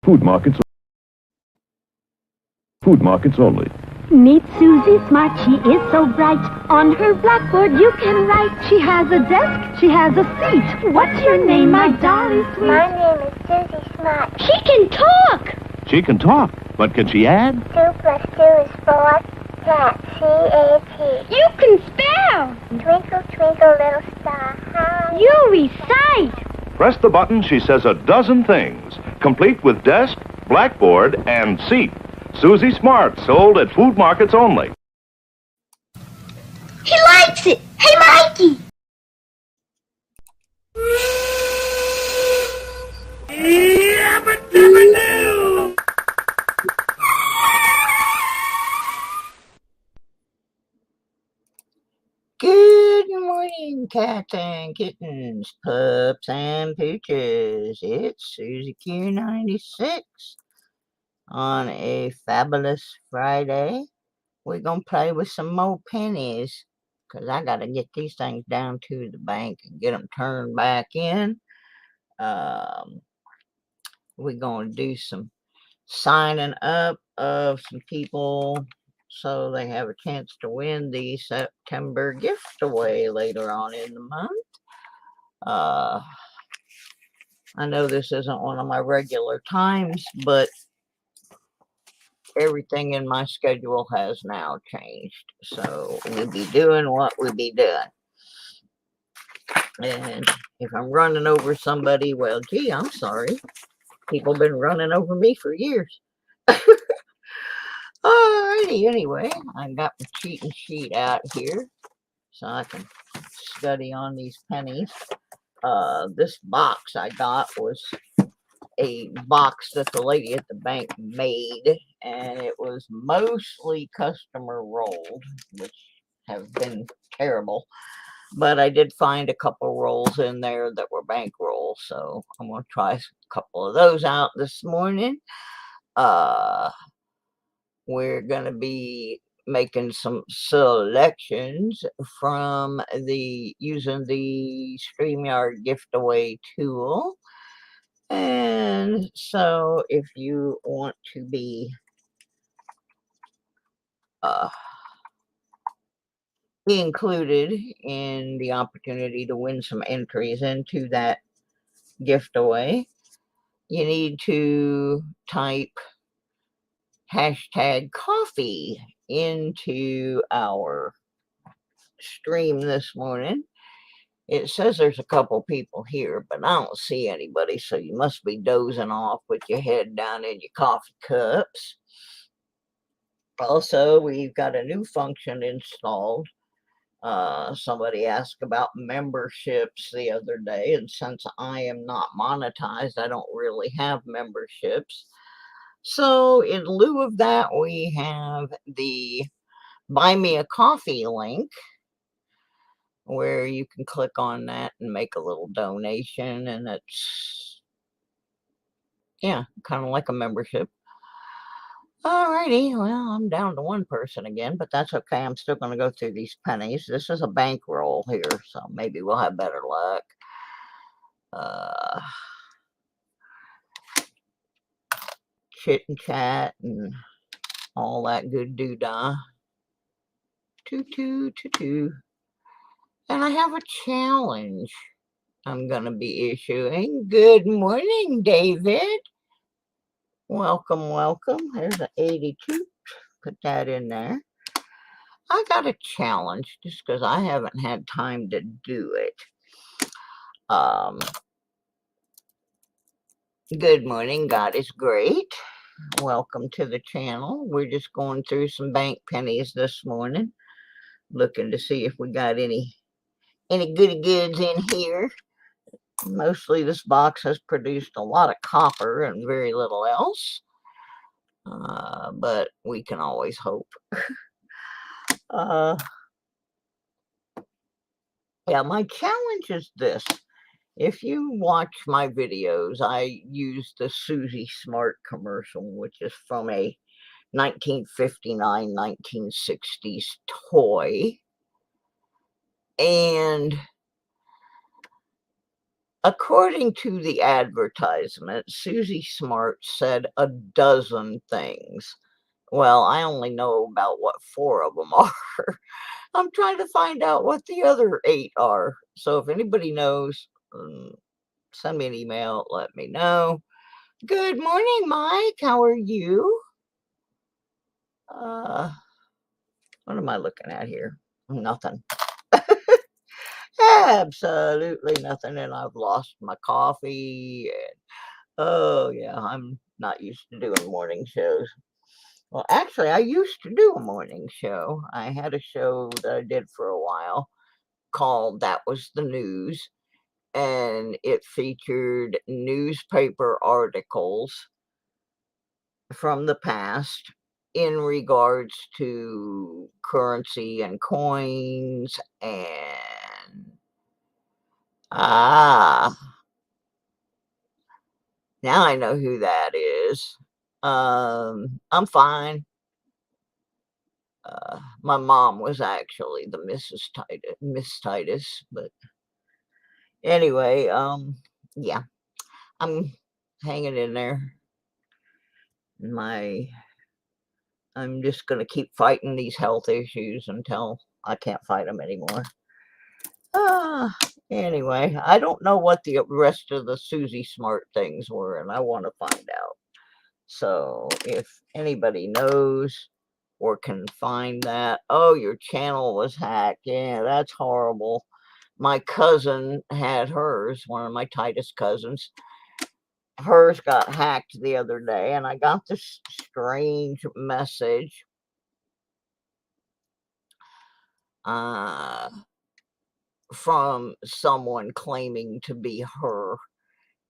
Food markets. Food markets only. Meet Susie Smart, she is so bright. On her blackboard you can write. She has a desk, she has a seat. What's your name, my darling sweet? My name is Susie Smart. She can talk! She can talk, but can she add? 2 plus 2 is 4. Cat, C-A-T. You can spell! Twinkle, twinkle, little star, how You recite! Press the button, she says a dozen things, complete with desk, blackboard, and seat. Susie Smart, sold at food markets only. He likes it! Hey, Mikey! Good morning, cats and kittens, pups and pooches. It's Susie Q96 on a fabulous Friday. We're going to play with some more pennies because I got to get these things down to the bank and get them turned back in. We're going to do some signing up of some people so they have a chance to win the September gift away later on in the month. I know this isn't one of my regular times, but everything in my schedule has now changed. So we'll be doing what we'll be doing. And if I'm running over somebody, well, gee, I'm sorry. People have been running over me for years. Alrighty, anyway, I got the cheating sheet out here so I can study on these pennies. This box I got was a box that the lady at the bank made, and it was mostly customer rolled, which have been terrible. But I did find a couple rolls in there that were bank rolls, so I'm going to try a couple of those out this morning. We're going to be making some selections from using the StreamYard gift away tool. And so if you want to be included in the opportunity to win some entries into that gift away, you need to type #coffee into our stream this morning. It says there's a couple people here, but I don't see anybody, so you must be dozing off with your head down in your coffee cups. Also, we've got a new function installed. Somebody asked about memberships the other day, and since I am not monetized, I don't really have memberships. So in lieu of that, we have the Buy Me a Coffee link, where you can click on that and make a little donation, and it's, yeah, kind of like a membership. Alrighty, well, I'm down to one person again, but that's okay. I'm still going to go through these pennies. This is a bankroll here, so maybe we'll have better luck. Chit and chat and all that good doo-dah. Toot. And I have a challenge I'm going to be issuing. Good morning, David. Welcome. There's an 82. Put that in there. I got a challenge just because I haven't had time to do it. Good morning. God is great. Welcome to the channel. We're just going through some bank pennies this morning, looking to see if we got any goody goods in here. Mostly this box has produced a lot of copper and very little else, but we can always hope. Yeah, my challenge is this. If you watch my videos, I use the Susie Smart commercial, which is from a 1959, 1960s toy. And According to the advertisement, Susie Smart said a dozen things. Well, I only know about what 4 of them are. I'm trying to find out what the other 8 are. So if anybody knows, send me an email, let me know. Good morning, Mike. How are you? What am I looking at here? Nothing. Absolutely nothing. And I've lost my coffee. And oh, yeah, I'm not used to doing morning shows. Well, actually, I used to do a morning show. I had a show that I did for a while called That Was the News, and it featured newspaper articles from the past in regards to currency and coins and ah, now I know who that is. I'm fine. My mom was actually the Miss Titus, but anyway, yeah, I'm hanging in there. I'm just gonna keep fighting these health issues until I can't fight them anymore. Ah, anyway, I don't know what the rest of the Susie Smart things were, and I want to find out. So if anybody knows or can find that, oh, your channel was hacked. Yeah, that's horrible. My cousin had hers, one of my Titus cousins. Hers got hacked the other day, and I got this strange message. From someone claiming to be her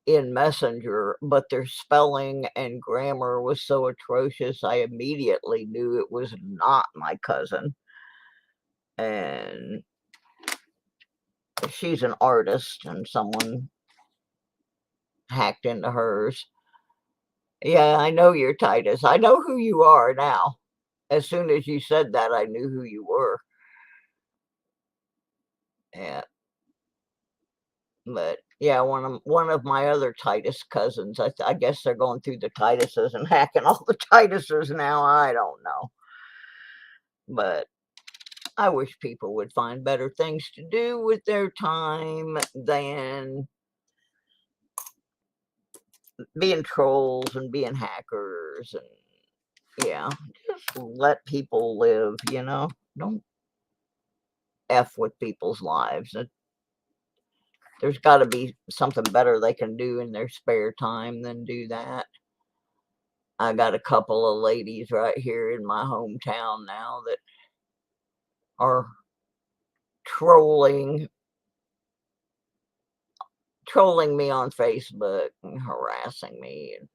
in Messenger, but their spelling and grammar was so atrocious, I immediately knew it was not my cousin. And she's an artist, and someone hacked into hers. Yeah, I know you're Titus. I know who you are now. As soon as you said that, I knew who you were. Yeah. But yeah, one of my other Titus cousins, I guess they're going through the Tituses and hacking all the Tituses now. I don't know. But I wish people would find better things to do with their time than being trolls and being hackers. And yeah, just let people live, Don't F with people's lives. There's got to be something better they can do in their spare time than do that. I got a couple of ladies right here in my hometown now that are trolling me on Facebook and harassing me, and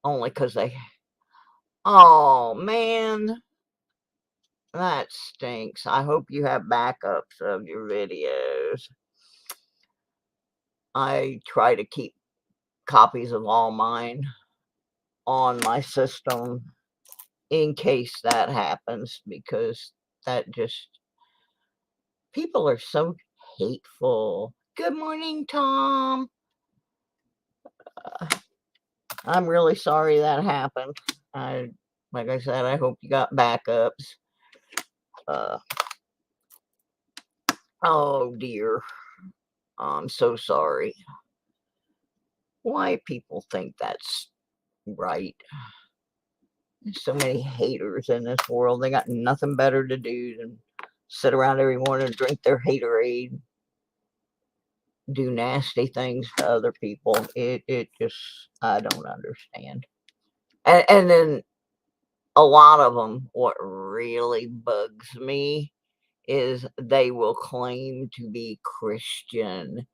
only because oh man, that stinks. I hope you have backups of your videos. I try to keep copies of all mine on my system in case that happens, because that just, people are so hateful. Good morning, Tom. I'm really sorry that happened. Like I said, I hope you got backups. Oh dear. I'm so sorry. Why people think that's right? There's so many haters in this world. They got nothing better to do than sit around every morning and drink their haterade, do nasty things to other people. It just, I don't understand. And then a lot of them, what really bugs me is they will claim to be Christian,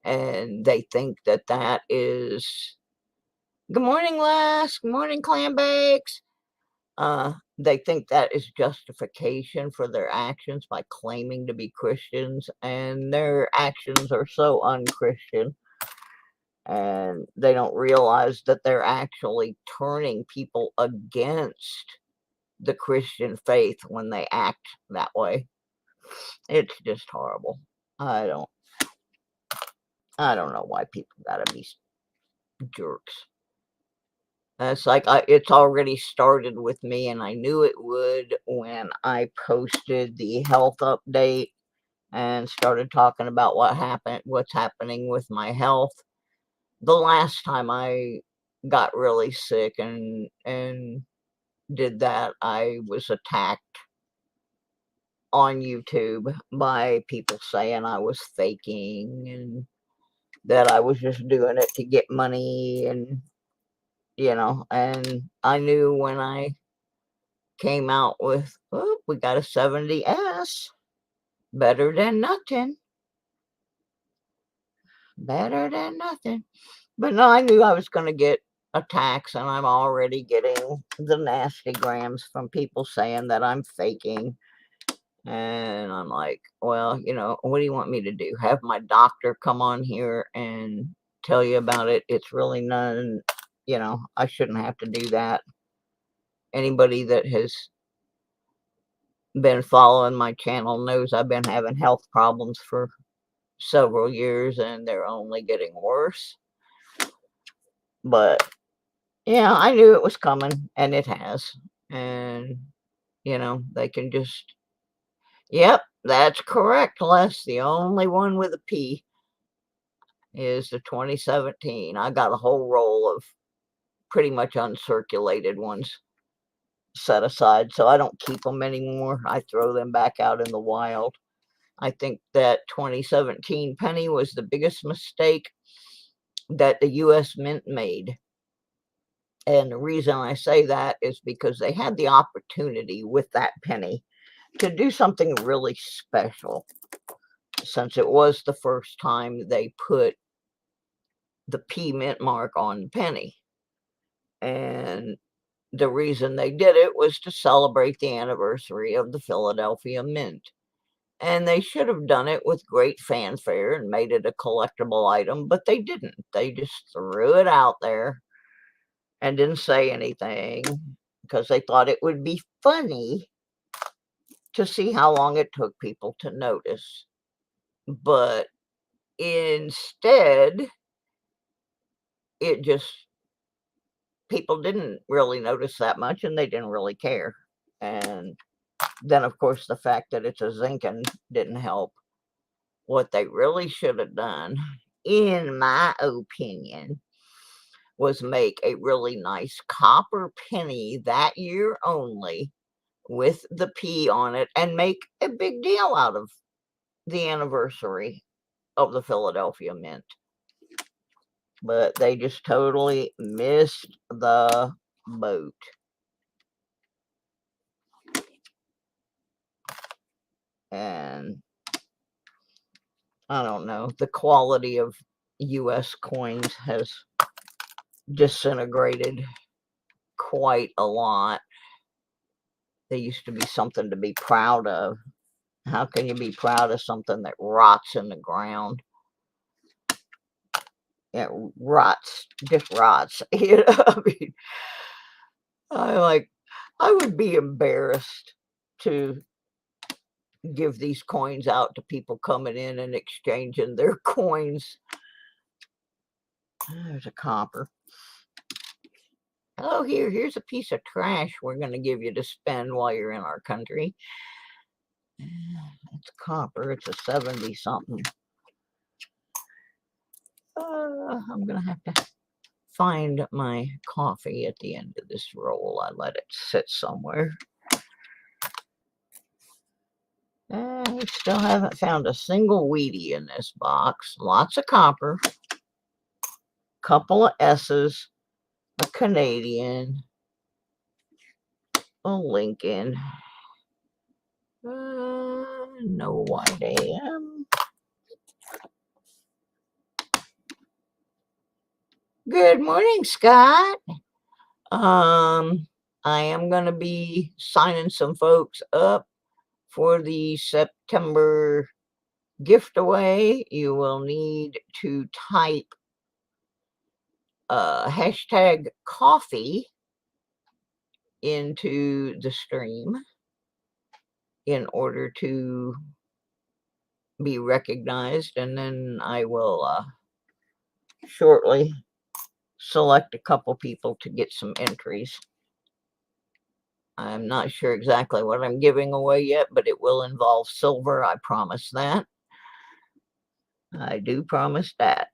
and they think that that is, good morning, Les. Good morning, clam bakes. They think that is justification for their actions by claiming to be Christians, and their actions are so unchristian, and they don't realize that they're actually turning people against the Christian faith when they act that way. It's just horrible. I don't. I don't know why people gotta be jerks. It's like it's already started with me, and I knew it would when I posted the health update and started talking about what's happening with my health. The last time I got really sick and did that, I was attacked on YouTube by people saying I was faking and that I was just doing it to get money, and and I knew when I came out with, oh, we got a 70S, better than nothing, better than nothing. But no, I knew I was going to get attacks, and I'm already getting the nasty grams from people saying that I'm faking. And I'm like, well, what do you want me to do? Have my doctor come on here and tell you about it? It's really none, I shouldn't have to do that. Anybody that has been following my channel knows I've been having health problems for several years, and they're only getting worse. But yeah, I knew it was coming, and it has. And they can just, yep, that's correct, Les. The only one with a P is the 2017. I got a whole roll of pretty much uncirculated ones set aside, so I don't keep them anymore. I throw them back out in the wild. I think that 2017 penny was the biggest mistake that the U.S. Mint made. And the reason I say that is because they had the opportunity with that penny to do something really special, since it was the first time they put the P mint mark on the penny. And the reason they did it was to celebrate the anniversary of the Philadelphia Mint. And they should have done it with great fanfare and made it a collectible item, but they didn't. They just threw it out there and didn't say anything because they thought it would be funny to see how long it took people to notice. But instead, people didn't really notice that much, and they didn't really care. And then, of course, the fact that it's a Zinken didn't help. What they really should have done, in my opinion, was make a really nice copper penny that year only with the P on it, and make a big deal out of the anniversary of the Philadelphia Mint. But they just totally missed the boat. And I don't know, the quality of US coins has disintegrated quite a lot. They used to be something to be proud of. How can you be proud of something that rots in the ground? It rots, just rots. I mean, I would be embarrassed to give these coins out to people coming in and exchanging their coins. There's a copper. Oh, here's a piece of trash we're going to give you to spend while you're in our country. It's copper. It's a 70-something. I'm going to have to find my coffee at the end of this roll. I let it sit somewhere. We still haven't found a single Wheatie in this box. Lots of copper. Couple of S's. A Canadian. A Lincoln. No white AM. Good morning, Scott. I am going to be signing some folks up for the September gift away. You will need to type hashtag coffee into the stream in order to be recognized, and then I will shortly select a couple people to get some entries. I'm not sure exactly what I'm giving away yet, but it will involve silver. I promise that. I do promise that.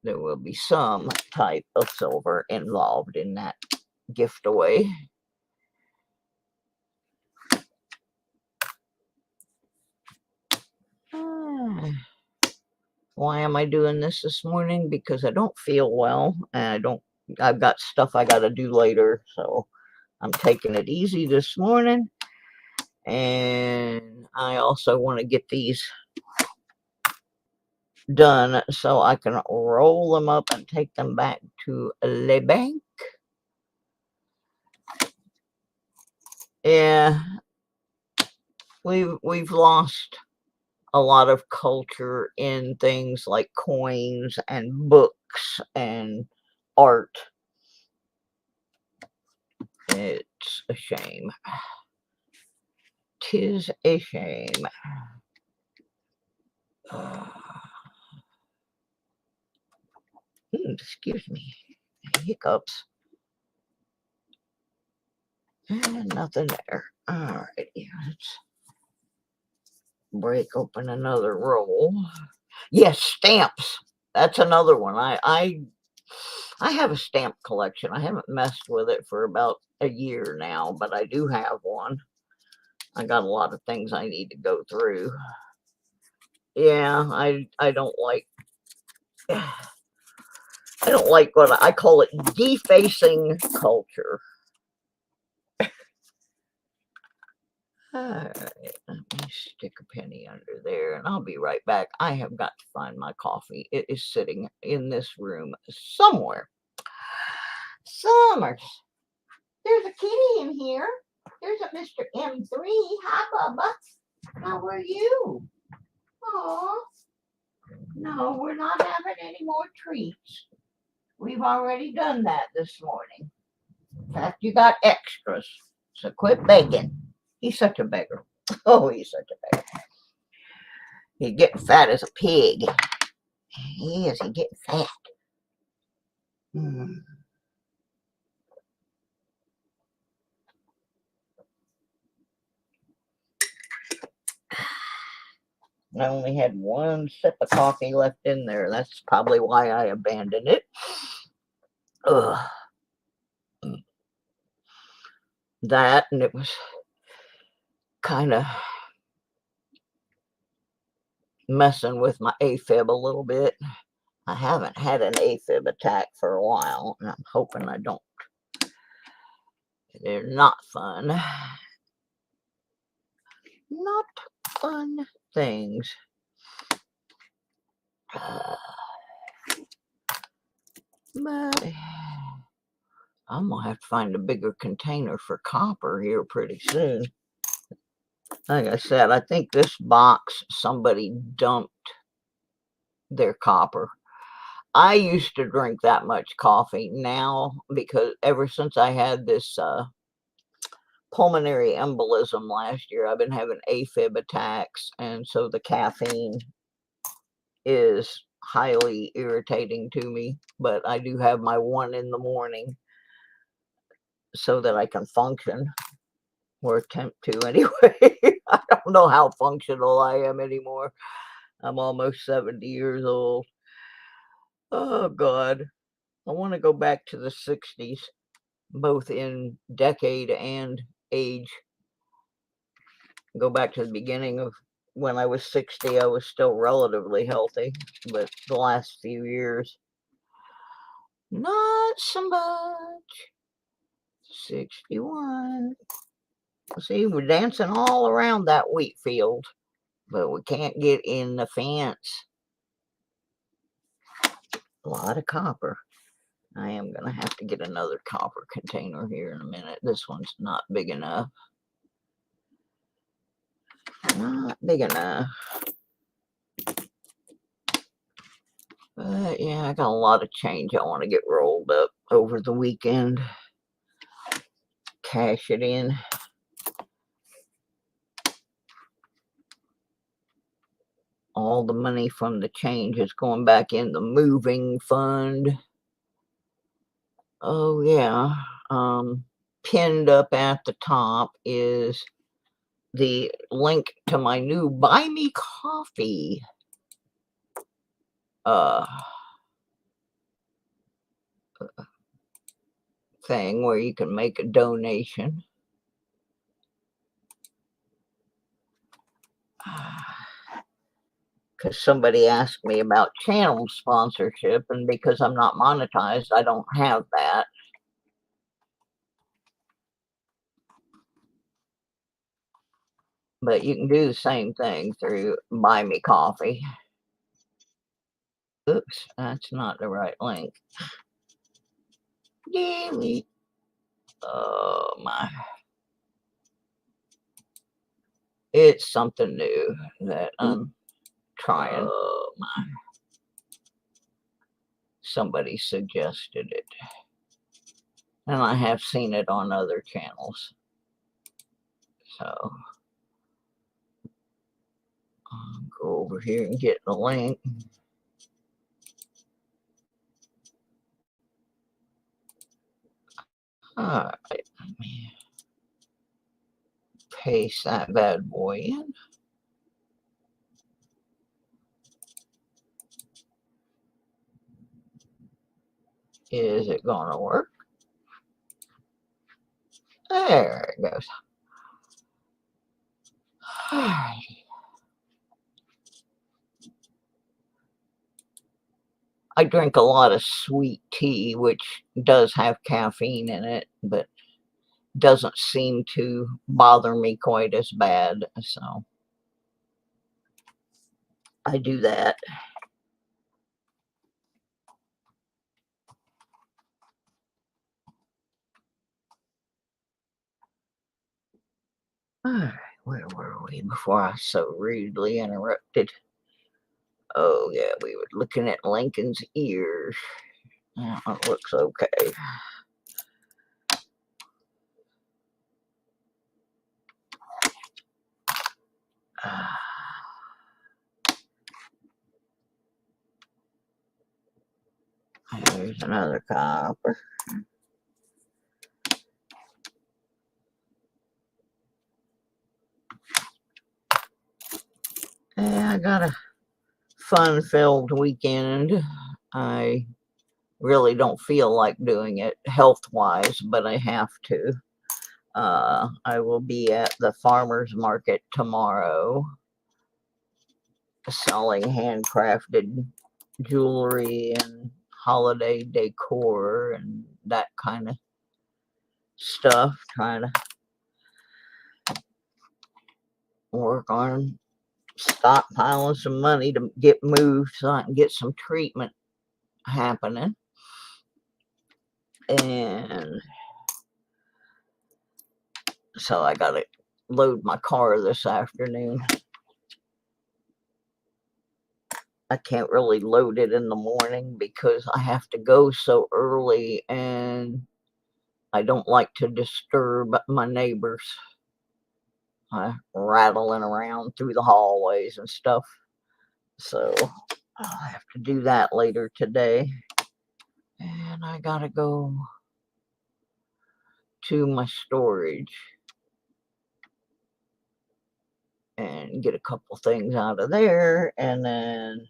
There will be some type of silver involved in that gift away. Why am I doing this morning? Because I don't feel well, and I've got stuff I got to do later, so I'm taking it easy this morning. And I also want to get these done so I can roll them up and take them back to Le Bank. Yeah, we've lost a lot of culture in things like coins and books and art. It's a shame. 'Tis a shame. Excuse me. Hiccups. Nothing there. Alrighty, let's break open another roll. Yes, stamps. That's another one. I have a stamp collection. I haven't messed with it for about a year now, but I do have one. I got a lot of things I need to go through. Yeah, I don't like what I call it defacing culture. Alright, let me stick a penny under there and I'll be right back. I have got to find my coffee. It is sitting in this room somewhere. Summers. There's a kitty in here. There's a Mr. M3. Hi, Bubba. How are you? Oh, no, we're not having any more treats. We've already done that this morning. In fact, you got extras. So quit begging. He's such a beggar. Oh, he's such a beggar. He's getting fat as a pig. He is. He's getting fat. I only had one sip of coffee left in there. That's probably why I abandoned it. Ugh. That, and it was kind of messing with my AFib a little bit. I haven't had an AFib attack for a while, and I'm hoping I don't. They're not fun. Not fun things. But I'm going to have to find a bigger container for copper here pretty soon. Like I said, I think this box, somebody dumped their copper. I used to drink that much coffee. Now, because ever since I had this pulmonary embolism last year, I've been having AFib attacks, and so the caffeine is highly irritating to me. But I do have my one in the morning so that I can function, or attempt to anyway. I don't know how functional I am anymore. I'm almost 70 years old. Oh, God. I want to go back to the 60s, both in decade and age. Go back to the beginning of when I was 60, I was still relatively healthy, but the last few years, not so much. 61. See, we're dancing all around that wheat field, but we can't get in the fence. A lot of copper. I am going to have to get another copper container here in a minute. This one's not big enough. Not big enough. But yeah, I got a lot of change I want to get rolled up over the weekend. Cash it in. all the money from the change is going back in the moving fund. Oh yeah. Pinned up at the top is the link to my new Buy Me Coffee thing where you can make a donation. Because somebody asked me about channel sponsorship, and because I'm not monetized, I don't have that. But you can do the same thing through Buy Me Coffee. Oops, that's not the right link. Delete. Oh my. It's something new that I'm trying. Oh my. Somebody suggested it. And I have seen it on other channels. So I'll go over here and get the link. All right. Paste that bad boy in. Is it gonna work? There it goes. I drink a lot of sweet tea, which does have caffeine in it, but doesn't seem to bother me quite as bad. So I do that. All right, where were we before I was so rudely interrupted? Oh, yeah, we were looking at Lincoln's ears. That one looks okay. There's another copper. Yeah, I got a fun-filled weekend. I really don't feel like doing it health-wise, but I have to. I will be at the farmer's market tomorrow selling handcrafted jewelry and holiday decor and that kind of stuff, trying to work on stockpiling some money to get moved so I can get some treatment happening. And so I gotta load my car this afternoon. I can't really load it in the morning because I have to go so early and I don't like to disturb my neighbors. Rattling around through the hallways and stuff. So I'll have to do that later today. And I gotta go to my storage and get a couple things out of there. And then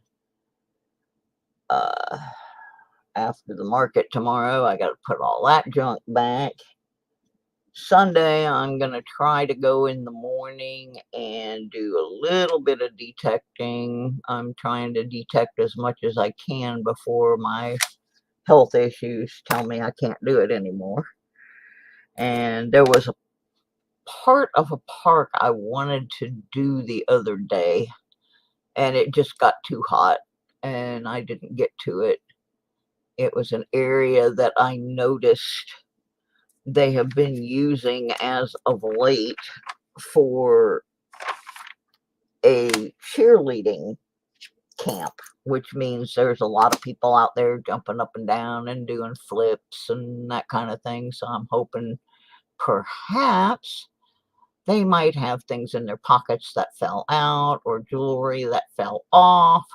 after the market tomorrow, I gotta put all that junk back. Sunday, I'm going to try to go in the morning and do a little bit of detecting. I'm trying to detect as much as I can before my health issues tell me I can't do it anymore. And there was a part of a park I wanted to do the other day, and it just got too hot, and I didn't get to it. It was an area that I noticed they have been using as of late for a cheerleading camp, which means there's a lot of people out there jumping up and down and doing flips and that kind of thing. So I'm hoping perhaps they might have things in their pockets that fell out, or jewelry that fell off,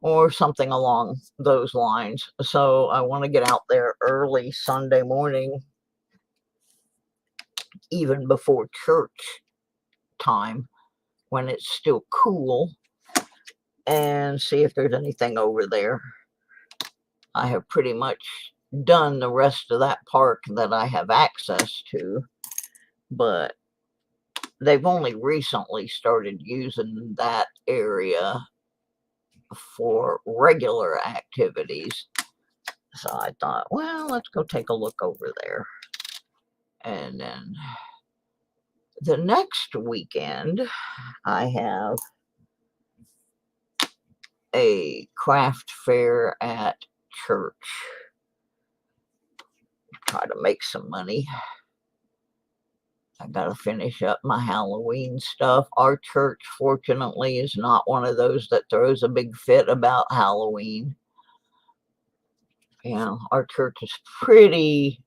or something along those lines. So I want to get out there early Sunday morning, even before church time, when it's still cool, and see if there's anything over there. I have pretty much done the rest of that park that I have access to, but they've only recently started using that area for regular activities. So I thought, well, let's go take a look over there. And then the next weekend, I have a craft fair at church. Try to make some money. I gotta finish up my Halloween stuff. Our church, fortunately, is not one of those that throws a big fit about Halloween. You know, our church is pretty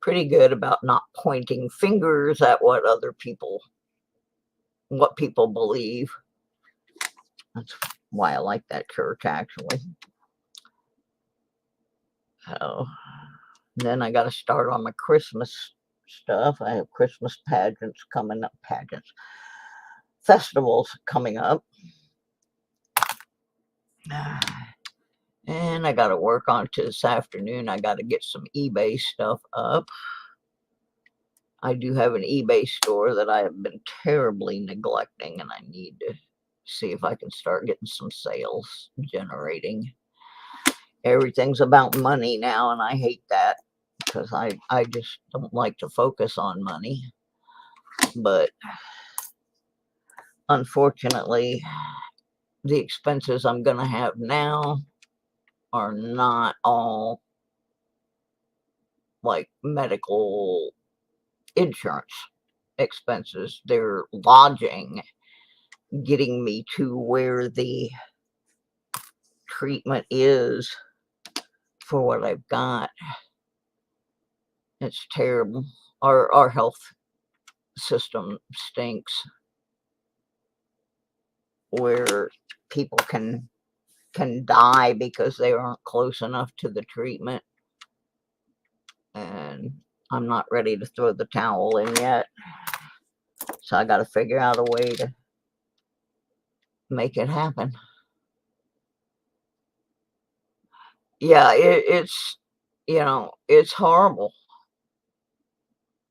good about not pointing fingers at what people believe. That's why I like that church, actually. So then I got to start on my Christmas stuff. I have Christmas festivals coming up. And I got to work on to this afternoon. I got to get some eBay stuff up. I do have an eBay store that I have been terribly neglecting, and I need to see if I can start getting some sales generating. Everything's about money now, and I hate that, because I just don't like to focus on money. But unfortunately, the expenses I'm going to have now are not all like medical insurance expenses. They're lodging, getting me to where the treatment is for what I've got. It's terrible. Our health system stinks, where people can die because they aren't close enough to the treatment. And I'm not ready to throw the towel in yet. So I got to figure out a way to make it happen. Yeah, it's, you know, it's horrible.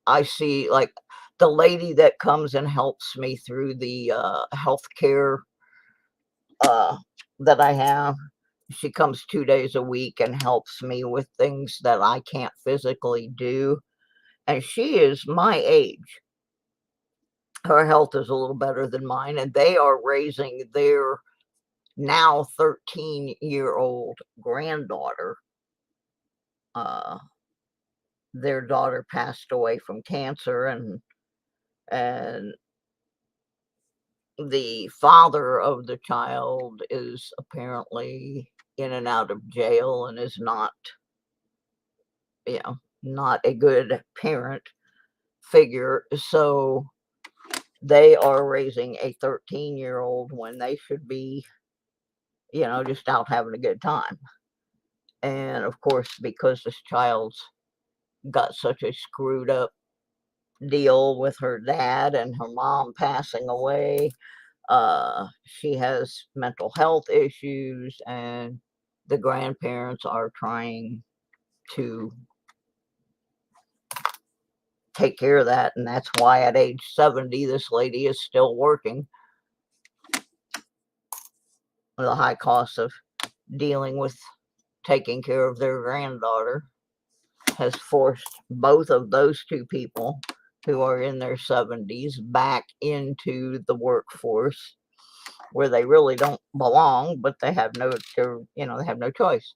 I see, like, the lady that comes and helps me through the health care that I have. She comes 2 days a week and helps me with things that I can't physically do. And she is my age. Her health is a little better than mine, and they are raising their now 13-year-old granddaughter. Their daughter passed away from cancer, and the father of the child is apparently in and out of jail and is not, you know, not a good parent figure. So they are raising a 13-year-old when they should be, you know, just out having a good time. And of course, because this child's got such a screwed up deal with her dad and her mom passing away, she has mental health issues, and the grandparents are trying to take care of that. And that's why at age 70, this lady is still working. The high cost of dealing with taking care of their granddaughter has forced both of those two people, who are in their 70s, back into the workforce, where they really don't belong, but they have no, they have no choice.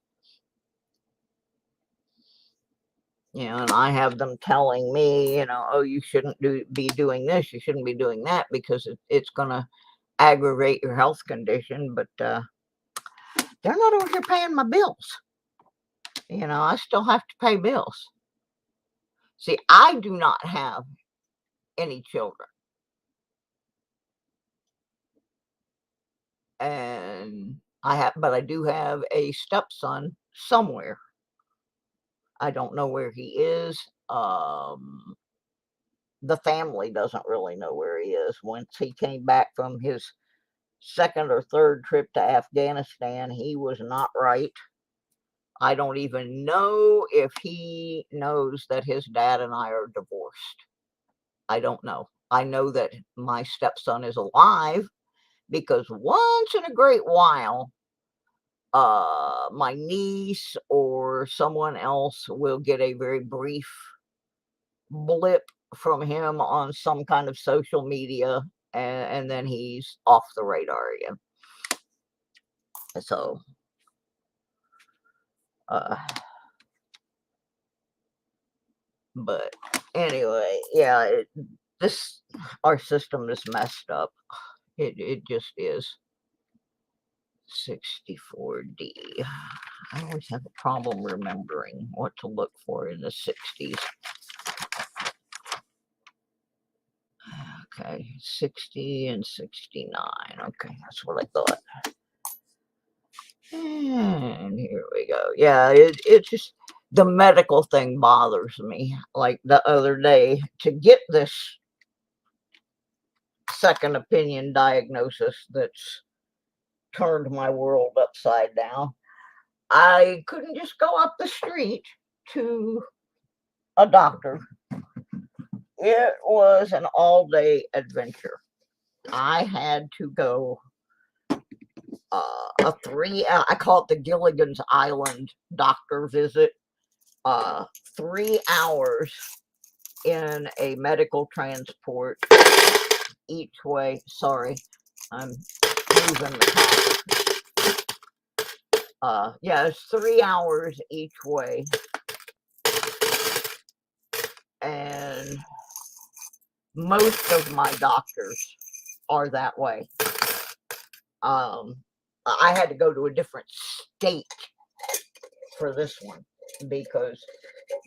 You know, and I have them telling me, you know, oh, you shouldn't be doing this, you shouldn't be doing that, because it's going to aggravate your health condition. But they're not over here paying my bills. You know, I still have to pay bills. See, I do not have any children. And but I do have a stepson somewhere. I don't know where he is. The family doesn't really know where he is. Once he came back from his second or third trip to Afghanistan, he was not right. I don't even know if he knows that his dad and I are divorced. I don't know. I know that my stepson is alive because once in a great while, my niece or someone else will get a very brief blip from him on some kind of social media, and then he's off the radar again. So, but anyway, yeah, our system is messed up. It just is. 64D. I always have a problem remembering what to look for in the 60s. Okay, 60 and 69. Okay, that's what I thought. And here we go. Yeah, it just, the medical thing bothers me. Like the other day, to get this second opinion diagnosis that's turned my world upside down, I couldn't just go up the street to a doctor. It was an all-day adventure. I had to go a 3-hour, I call it the Gilligan's Island doctor visit. 3 hours in a medical transport each way. Sorry, I'm moving the car. Yeah, it's 3 hours each way. And most of my doctors are that way. I had to go to a different state for this one because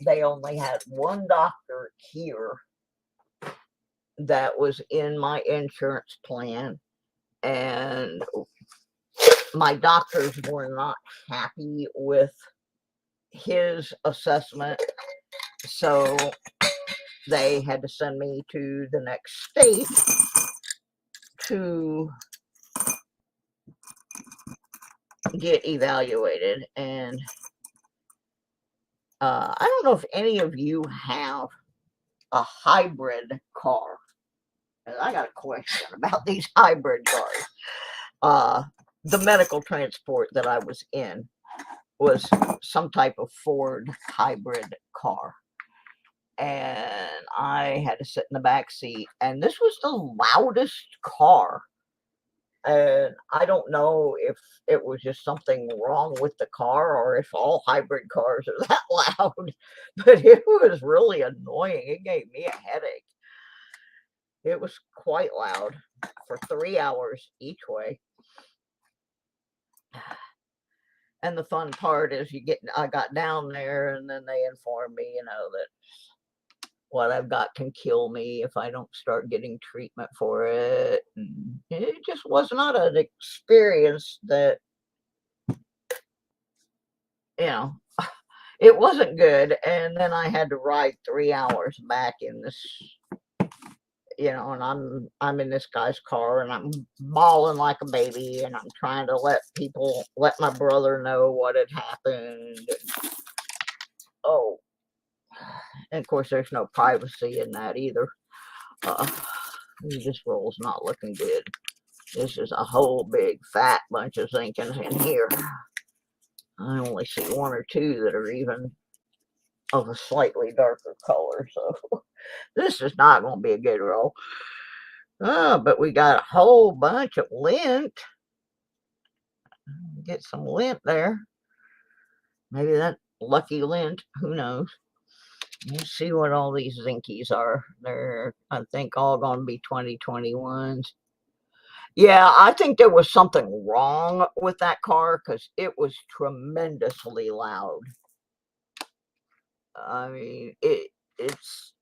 they only had one doctor here that was in my insurance plan, and my doctors were not happy with his assessment, so they had to send me to the next state to get evaluated. And I don't know if any of you have a hybrid car. And I got a question about these hybrid cars. The medical transport that I was in was some type of Ford hybrid car. And I had to sit in the back seat, and this was the loudest car. And I don't know if it was just something wrong with the car or if all hybrid cars are that loud, but it was really annoying. It gave me a headache. It was quite loud for 3 hours each way. And the fun part is I got down there, and then they informed me, that what I've got can kill me if I don't start getting treatment for it. And it just was not an experience that, it wasn't good. And then I had to ride 3 hours back in this, and I'm in this guy's car, and I'm bawling like a baby, and I'm trying to let my brother know what had happened. And of course, there's no privacy in that either. This roll's not looking good. This is a whole big fat bunch of Zinkins in here. I only see one or two that are even of a slightly darker color, so this is not going to be a good roll. But we got a whole bunch of lint. Get some lint there. Maybe that lucky lint, who knows. Let's see what all these Zinkies are. They're, I think, all going to be 2021s. Yeah, I think there was something wrong with that car because it was tremendously loud. I mean, it's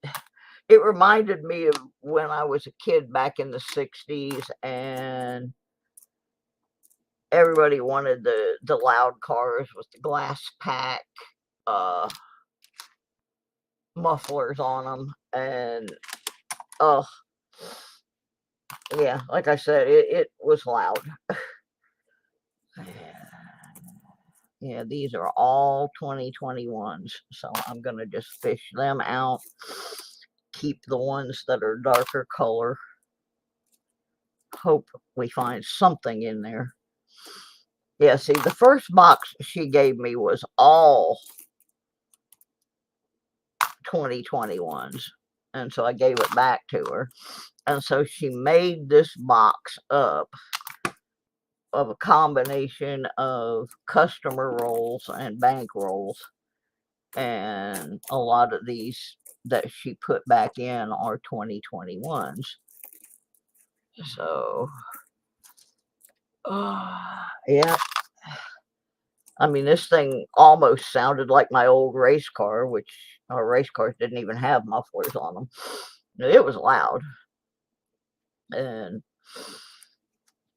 It reminded me of when I was a kid back in the 60s, and everybody wanted the loud cars with the glass pack mufflers on them, and oh yeah, like I said, it was loud. Yeah, these are all 2021s, so I'm gonna just fish them out, keep the ones that are darker color, hope we find something in there. Yeah, see, the first box she gave me was all 2021s, and so I gave it back to her, and so she made this box up of a combination of customer rolls and bank rolls, and a lot of these that she put back in are 2021s. So yeah, I mean, this thing almost sounded like my old race car, which our race cars didn't even have mufflers on them. It was loud, and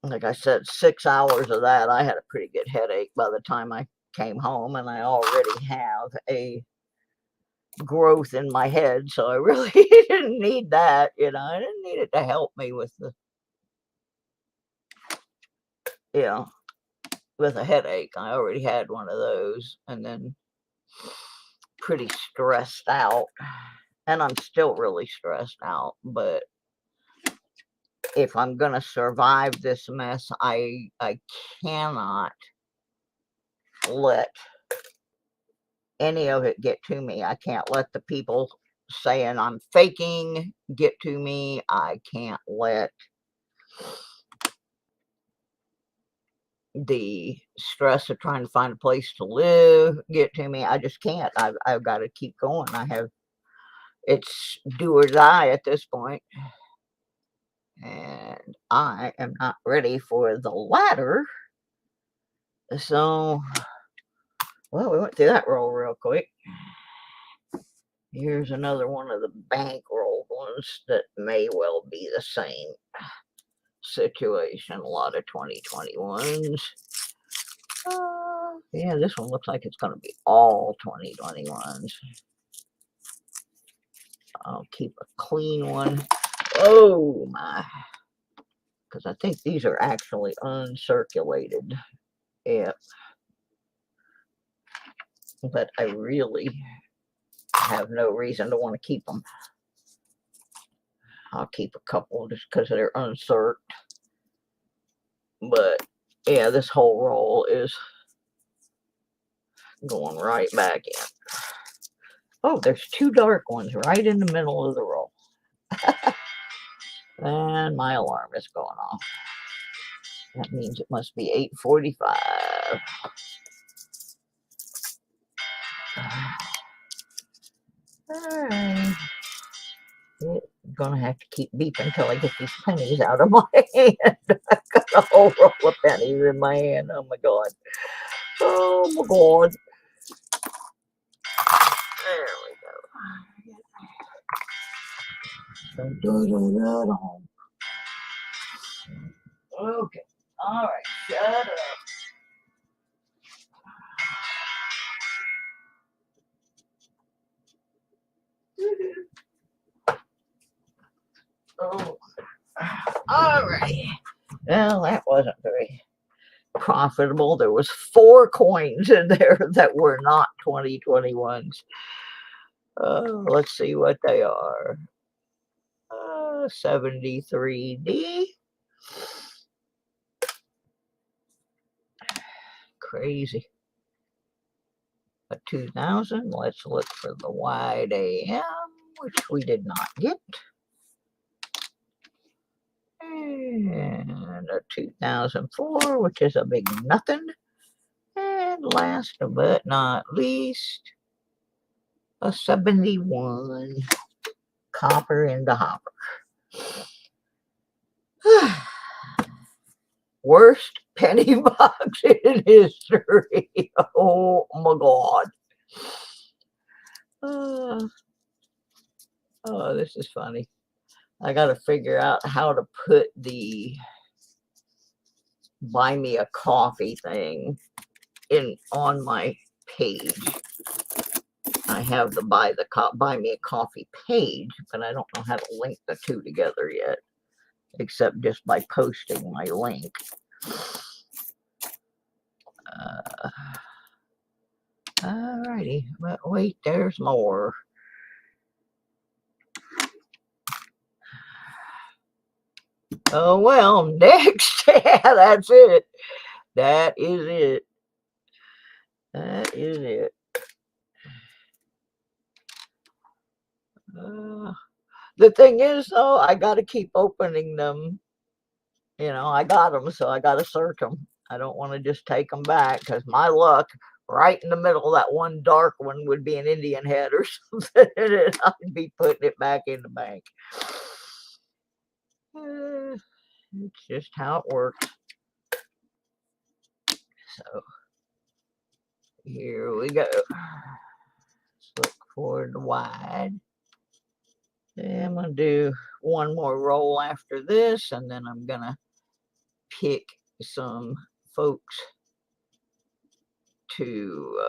like I said, 6 hours of that, I had a pretty good headache by the time I came home, and I already have a growth in my head, so I really didn't need that, you know. I didn't need it to help me with the, you know, with a headache. I already had one of those, and then pretty stressed out, and I'm still really stressed out, but if I'm gonna survive this mess, I cannot let any of it get to me. I can't let the people saying I'm faking get to me. I can't let the stress of trying to find a place to live get to me. I just can't. I've got to keep going. It's do or die at this point, and I am not ready for the latter. So, well, we went through that roll real quick. Here's another one of the bankroll ones that may well be the same situation. A lot of 2021s. Yeah, this one looks like it's going to be all 2021s. I'll keep a clean one. Oh my. Because I think these are actually uncirculated. Yeah. But I really have no reason to want to keep them. I'll keep a couple just because they're uncircled. But yeah, this whole roll is going right back in. Oh, there's two dark ones right in the middle of the roll. And my alarm is going off. That means it must be 8:45. Alright. I'm gonna have to keep beeping until I get these pennies out of my hand. I've got a whole roll of pennies in my hand. Oh my god. Oh my god. There we go. Okay. Alright. Shut up. Oh. Alright. Well, that wasn't very profitable. There was 4 coins in there that were not 2021s. Let's see what they are. 73D. Crazy. A 2000. Let's look for the wide AM, which we did not get. And a 2004, which is a big nothing. And last but not least, a 71. Copper in the hopper. Worst penny box in history. Oh my god. Oh, this is funny. I got to figure out how to put the buy me a coffee thing on my page. I have the buy me a coffee page, but I don't know how to link the two together yet, except just by posting my link. Alrighty, but wait, there's more. Oh well, next. Yeah, that's it. That is it. That is it. The thing is, though, I got to keep opening them. You know, I got them, so I got to search them. I don't want to just take them back, because my luck, right in the middle of that one dark one would be an Indian head or something, and I'd be putting it back in the bank. It's just how it works. So, here we go. Let's look for the wide. And I'm going to do one more roll after this, and then I'm going to pick some folks to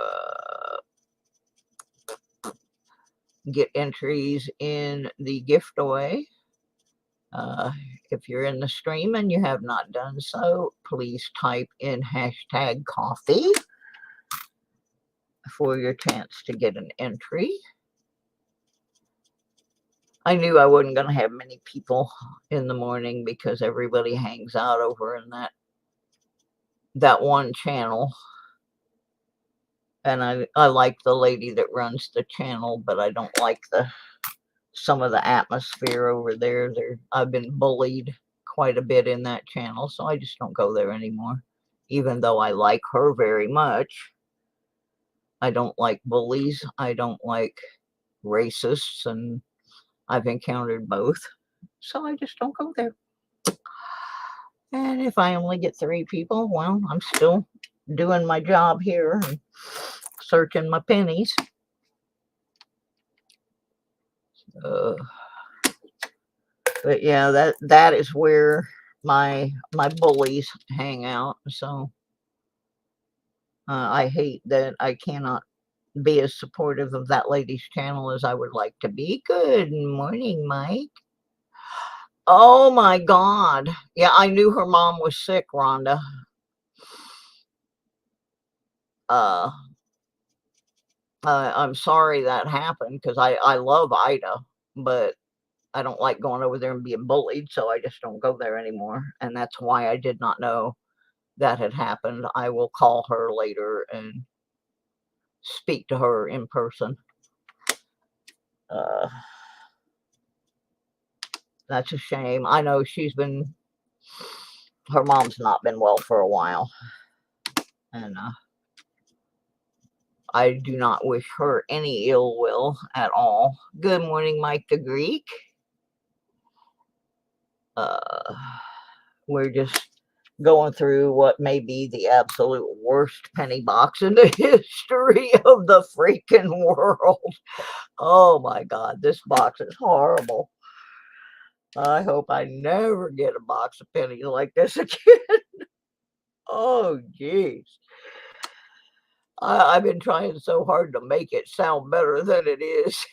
get entries in the giveaway. If you're in the stream and you have not done so, please type in hashtag coffee for your chance to get an entry. I knew I wasn't going to have many people in the morning because everybody hangs out over in that one channel. And I like the lady that runs the channel, but I don't like some of the atmosphere over there. I've been bullied quite a bit in that channel, so I just don't go there anymore. Even though I like her very much, I don't like bullies. I don't like racists, and I've encountered both, so I just don't go there. And if I only get 3 people, well, I'm still doing my job here and searching my pennies. But yeah, that is where my bullies hang out. So I hate that I cannot be as supportive of that lady's channel as I would like to be. Good morning, Mike. Oh my God. Yeah, I knew her mom was sick, Rhonda. I'm sorry that happened, because I love Ida, but I don't like going over there and being bullied, so I just don't go there anymore. And that's why I did not know that had happened. I will call her later and speak to her in person. That's a shame. I know her mom's not been well for a while. And I do not wish her any ill will at all. Good morning, Mike the Greek. We're just going through what may be the absolute worst penny box in the history of the freaking world. Oh my God, this box is horrible. I hope I never get a box of pennies like this again. Oh, jeez. I've been trying so hard to make it sound better than it is.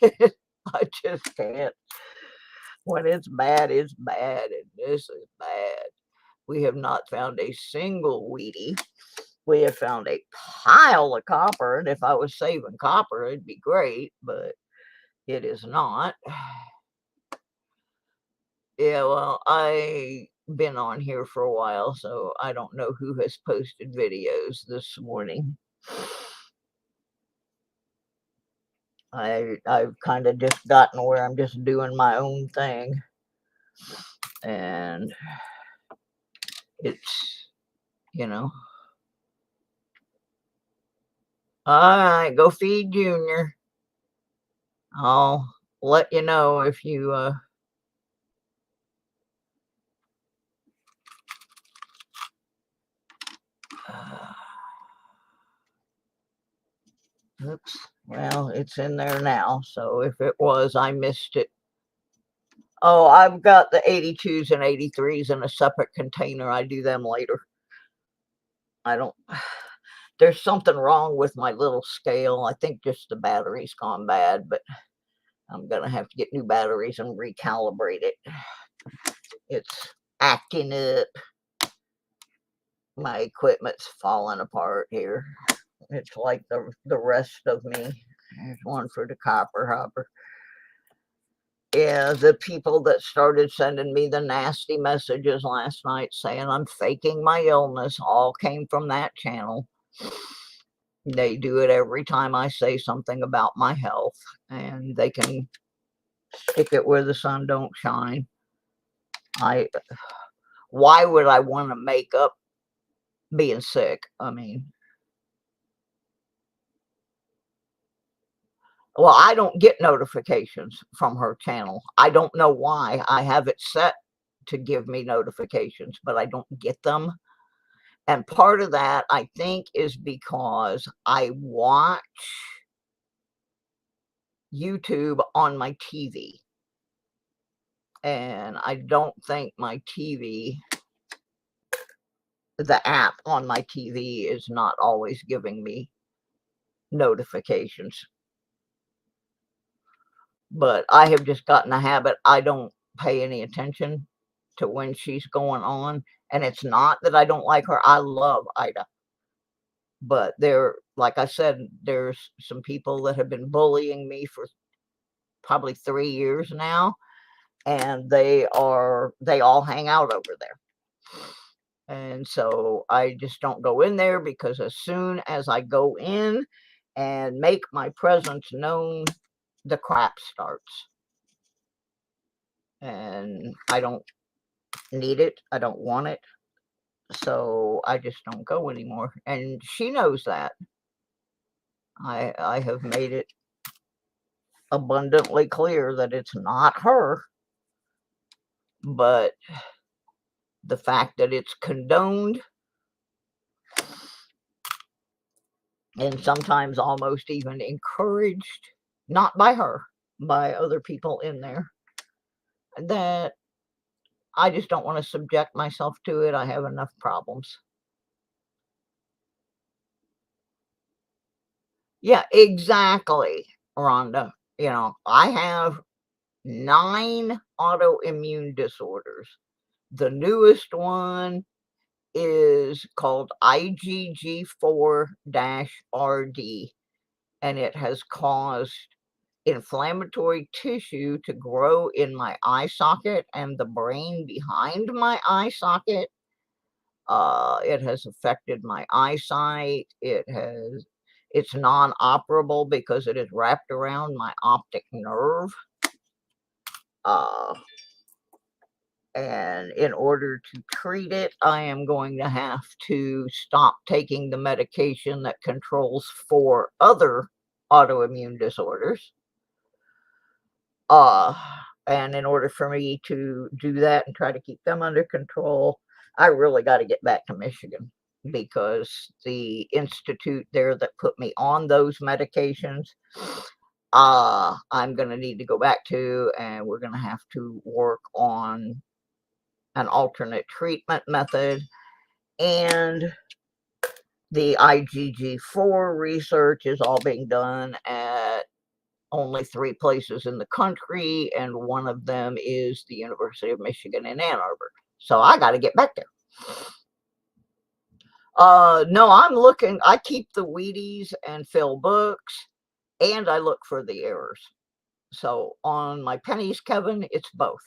I just can't. When it's bad, and this is bad. We have not found a single Wheatie. We have found a pile of copper, and if I was saving copper, it'd be great, but it is not. Yeah, well, I've been on here for a while, so I don't know who has posted videos this morning. I've kind of just gotten where I'm just doing my own thing, and it's, all right, go feed Junior. I'll let you know if you oops. Well, it's in there now, so if it was, I missed it Oh, I've got the 82s and 83s in a separate container. I do them later. I don't, there's something wrong with my little scale. I think just the battery's gone bad, but I'm going to have to get new batteries and recalibrate it. It's acting up. My equipment's falling apart here. It's like the rest of me. There's one for the copper hopper. Yeah, the people that started sending me the nasty messages last night saying I'm faking my illness all came from that channel. They do it every time I say something about my health, and they can stick it where the sun don't shine. Why would I want to make up being sick? I mean, well, I don't get notifications from her channel. I don't know why. I have it set to give me notifications, but I don't get them. And part of that, I think, is because I watch YouTube on my TV. And I don't think my TV, the app on my TV, is not always giving me notifications. But I have just gotten a habit. I don't pay any attention to when she's going on. And it's not that I don't like her. I love Ida. But like I said, there's some people that have been bullying me for probably 3 years now. And they all hang out over there. And so I just don't go in there, because as soon as I go in and make my presence known, the crap starts. And I don't need it. I don't want it. So I just don't go anymore. And she knows that. I have made it abundantly clear that it's not her. But the fact that it's condoned, and sometimes almost even encouraged, not by her, by other people in there, that I just don't want to subject myself to it. I have enough problems. Yeah, exactly, Rhonda. You know, I have 9 autoimmune disorders. The newest one is called IgG4-RD, and it has caused inflammatory tissue to grow in my eye socket and the brain behind my eye socket. It has affected my eyesight. It's non-operable because it is wrapped around my optic nerve. And in order to treat it, I am going to have to stop taking the medication that controls 4 other autoimmune disorders. And in order for me to do that and try to keep them under control, I really got to get back to Michigan, because the institute there that put me on those medications, I'm going to need to go back to, and we're going to have to work on an alternate treatment method. And the IgG4 research is all being done at only 3 places in the country, and one of them is the University of Michigan in Ann Arbor. So I got to get back there. No, I'm looking. I keep the Wheaties and fill books, and I look for the errors. So on my pennies, Kevin, it's both.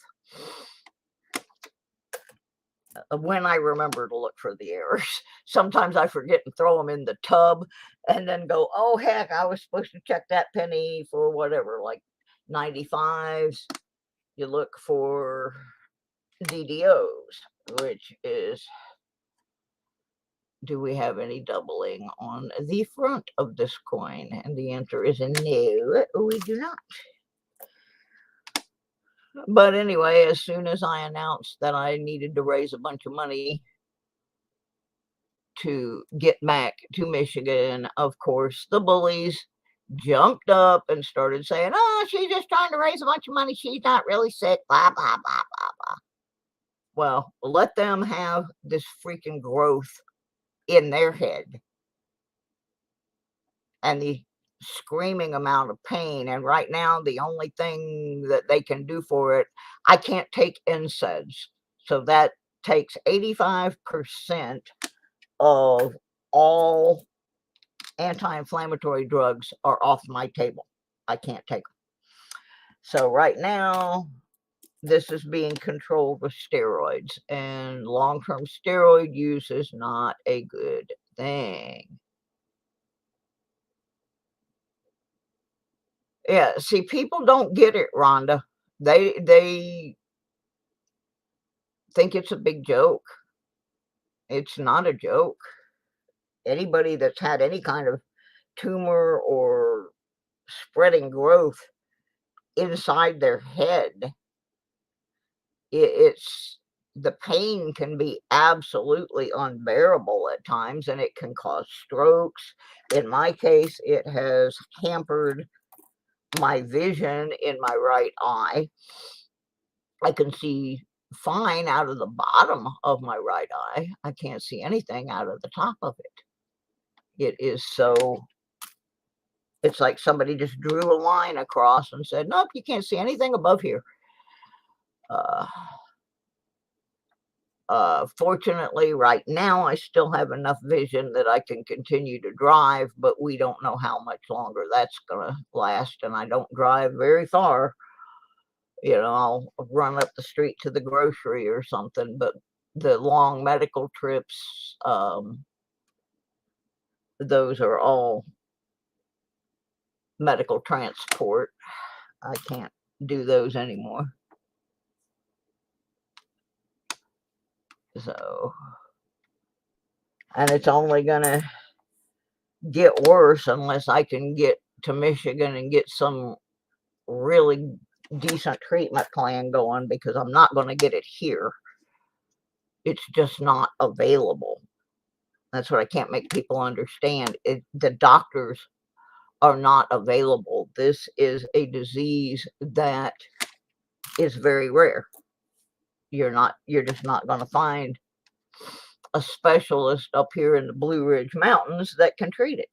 When I remember to look for the errors. Sometimes I forget and throw them in the tub, and then go, oh, heck, I was supposed to check that penny for whatever, like 95s. You look for DDOs, which is, do we have any doubling on the front of this coin? And the answer is no, we do not. But anyway, as soon as I announced that I needed to raise a bunch of money to get back to Michigan, of course, the bullies jumped up and started saying, oh, she's just trying to raise a bunch of money. She's not really sick, blah, blah, blah, blah, blah. Well, let them have this freaking growth in their head and the screaming amount of pain. And right now, the only thing that they can do for it, I can't take NSAIDs. So that takes 85% of all anti-inflammatory drugs are off my table. I can't take them. So right now, this is being controlled with steroids, and long-term steroid use is not a good thing. Yeah, see, people don't get it, Rhonda. They think it's a big joke. It's not a joke. Anybody that's had any kind of tumor or spreading growth inside their head, it's the pain can be absolutely unbearable at times, and it can cause strokes. In my case, it has hampered my vision in my right eye. I can see fine out of the bottom of my right eye. I can't see anything out of the top of it. It is so, it's like somebody just drew a line across and said, nope, you can't see anything above here. Fortunately, right now, I still have enough vision that I can continue to drive, but we don't know how much longer that's going to last, and I don't drive very far. You know, I'll run up the street to the grocery or something, but the long medical trips, those are all medical transport. I can't do those anymore. So, and it's only going to get worse unless I can get to Michigan and get some really decent treatment plan going, because I'm not going to get it here. It's just not available. That's what I can't make people understand. The doctors are not available. This is a disease that is very rare. You're just not going to find a specialist up here in the Blue Ridge Mountains that can treat it.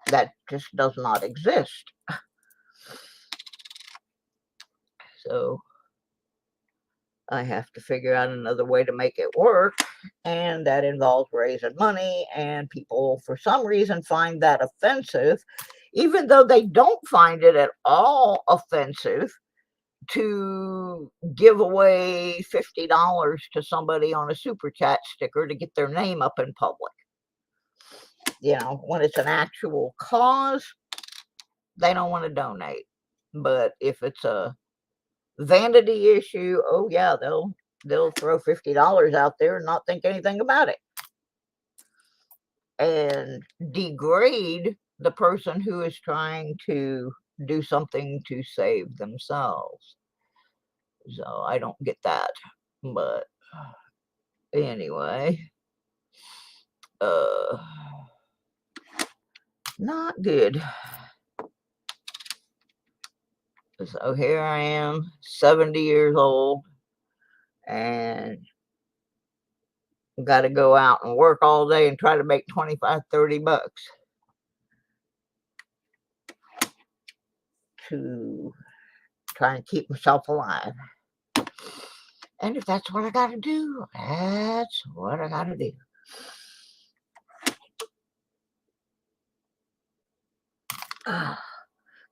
That just does not exist. So I have to figure out another way to make it work, and that involves raising money, and people for some reason find that offensive, even though they don't find it at all offensive to give away $50 to somebody on a super chat sticker to get their name up in public. You know, when it's an actual cause, they don't want to donate. But if it's a vanity issue, oh yeah, they'll throw $50 out there and not think anything about it, and degrade the person who is trying to do something to save themselves. So I don't get that. But anyway, not good. So here I am, 70 years old, and got to go out and work all day and try to make 25, 30 bucks to try and keep myself alive. And if that's what I got to do, that's what I got to do.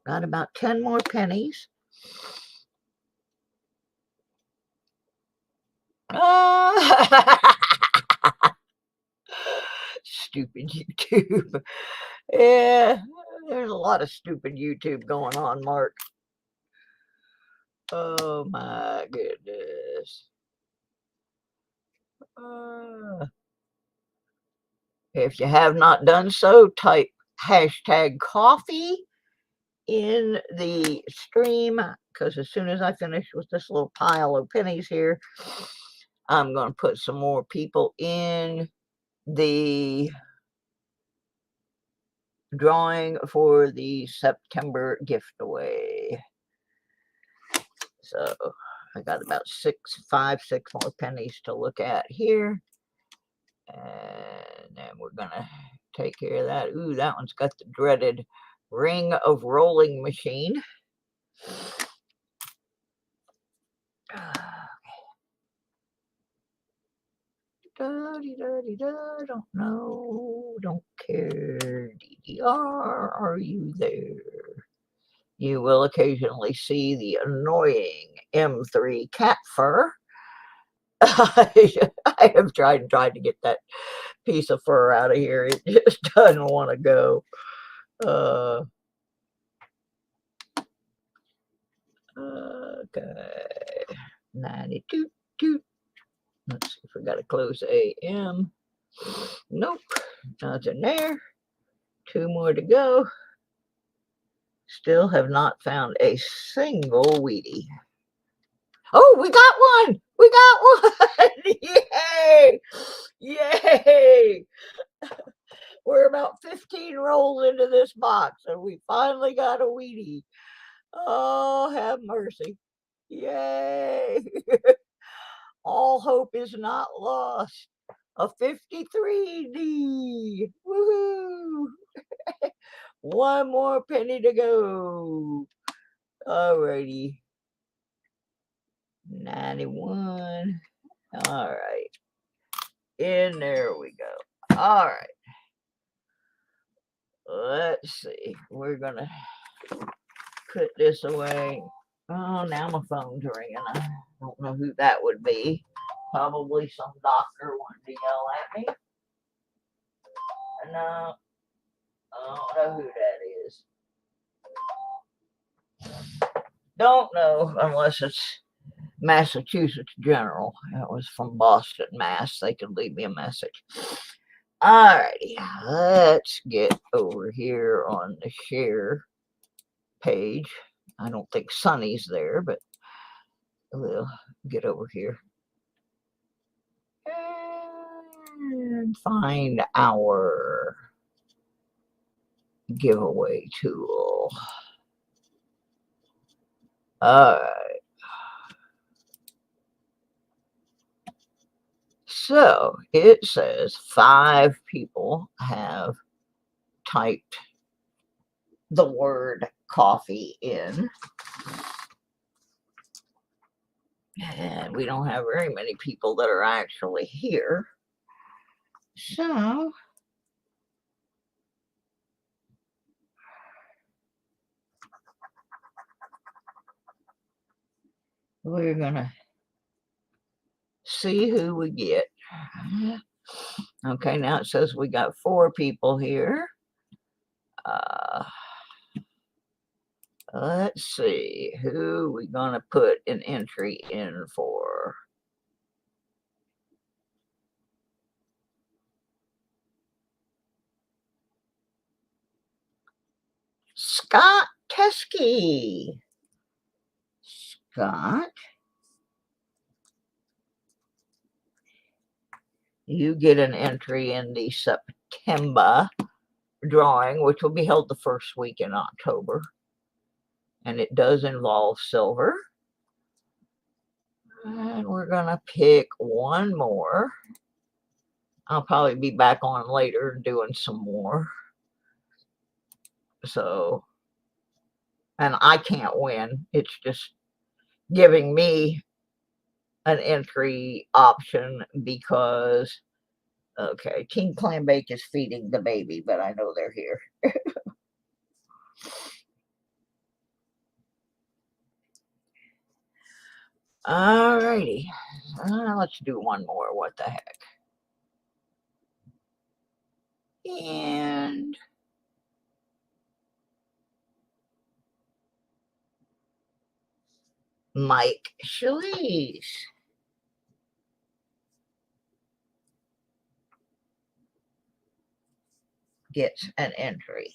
Got about 10 more pennies. Stupid YouTube. Yeah, there's a lot of stupid YouTube going on, Mark. Oh my goodness. If you have not done so, type #coffee in the stream, because as soon as I finish with this little pile of pennies here, I'm going to put some more people in the drawing for the September giveaway. So I got about 6 more pennies to look at here. And then we're going to take care of that. Ooh, that one's got the dreaded ring of rolling machine. Don't know, don't care. DDR, are you there? You will occasionally see the annoying M3 cat fur. I have tried to get that piece of fur out of here. It just doesn't want to go. Okay. 92. Let's see if we got to close AM. Nope. Nothing there. 2 more to go. Still have not found a single Wheatie. Oh, we got one! We got one! Yay! Yay! We're about 15 rolls into this box, and we finally got a Wheatie. Oh, have mercy. Yay! All hope is not lost. A 53D. Woohoo! 1 more penny to go. Alrighty. 91. All right. And there we go. All right. Let's see. We're going to put this away. Oh, now my phone's ringing. I don't know who that would be. Probably some doctor wanting to yell at me. No, I don't know who that is. Don't know unless it's Massachusetts General. That was from Boston, Mass. They could leave me a message. Alrighty, let's get over here on the share page. I don't think Sunny's there, but we'll get over here and find our giveaway tool. All right. So it says 5 people have typed the word coffee in. And we don't have very many people that are actually here. So we're going to see who we get. Okay, now it says we got 4 people here. Let's see who we gonna put an entry in for. Scott Teskey. Scott, you get an entry in the September drawing, which will be held the first week in October. And it does involve silver. And we're going to pick 1 more. I'll probably be back on later doing some more. So, and I can't win. It's just giving me an entry option because, okay, Team Clam Bake is feeding the baby, but I know they're here. Alrighty, let's do 1 more. What the heck? And Mike Schlese gets an entry.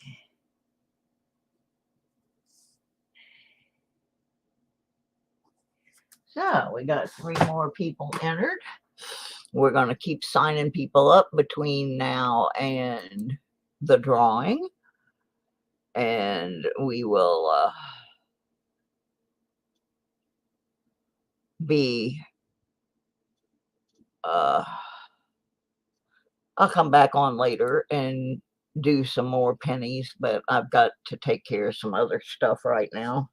So we got 3 more people entered. We're going to keep signing people up between now and the drawing. and we will be I'll come back on later and do some more pennies, but I've got to take care of some other stuff right now.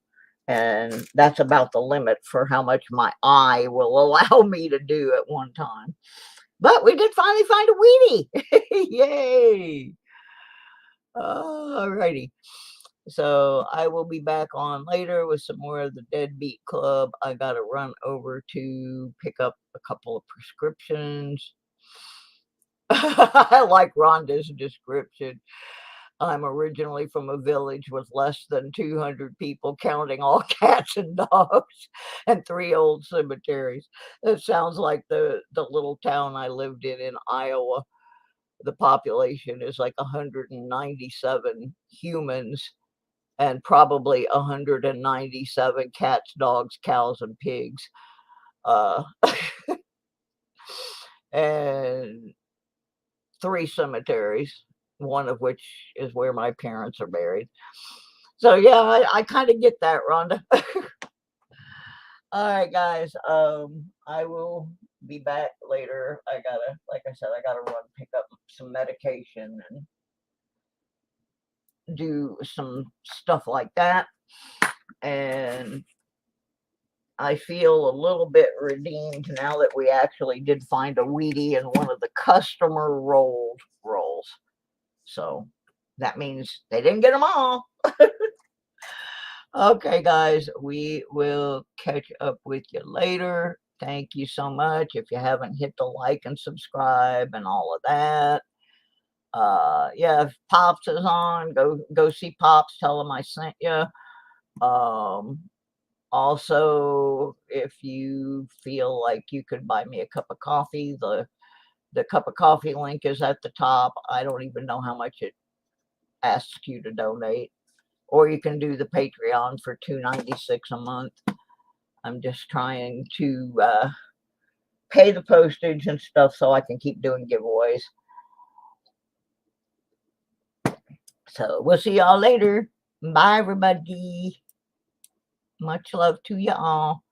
And that's about the limit for how much my eye will allow me to do at one time. But we did finally find a Wheatie. Yay! Alrighty. So I will be back on later with some more of the Deadbeat Club. I got to run over to pick up a couple of prescriptions. I like Rhonda's description. I'm originally from a village with less than 200 people, counting all cats and dogs, and 3 old cemeteries. That sounds like the little town I lived in Iowa. The population is like 197 humans and probably 197 cats, dogs, cows, and pigs. And 3 cemeteries, one of which is where my parents are buried. So yeah, I kind of get that, Rhonda. All right, guys. I will be back later. I gotta, like I said, I gotta run pick up some medication and do some stuff like that. And I feel a little bit redeemed now that we actually did find a Wheatie in one of the customer rolls. So that means they didn't get them all. Okay, guys, we will catch up with you later. Thank you so much. If you haven't hit the like and subscribe and all of that. Yeah, if Pops is on, go see Pops. Tell him I sent you. Also, if you feel like you could buy me a cup of coffee, the cup of coffee link is at the top. I don't even know how much it asks you to donate. Or you can do the Patreon for $2.96 a month. I'm just trying to pay the postage and stuff so I can keep doing giveaways. So we'll see y'all later. Bye, everybody. Much love to you all.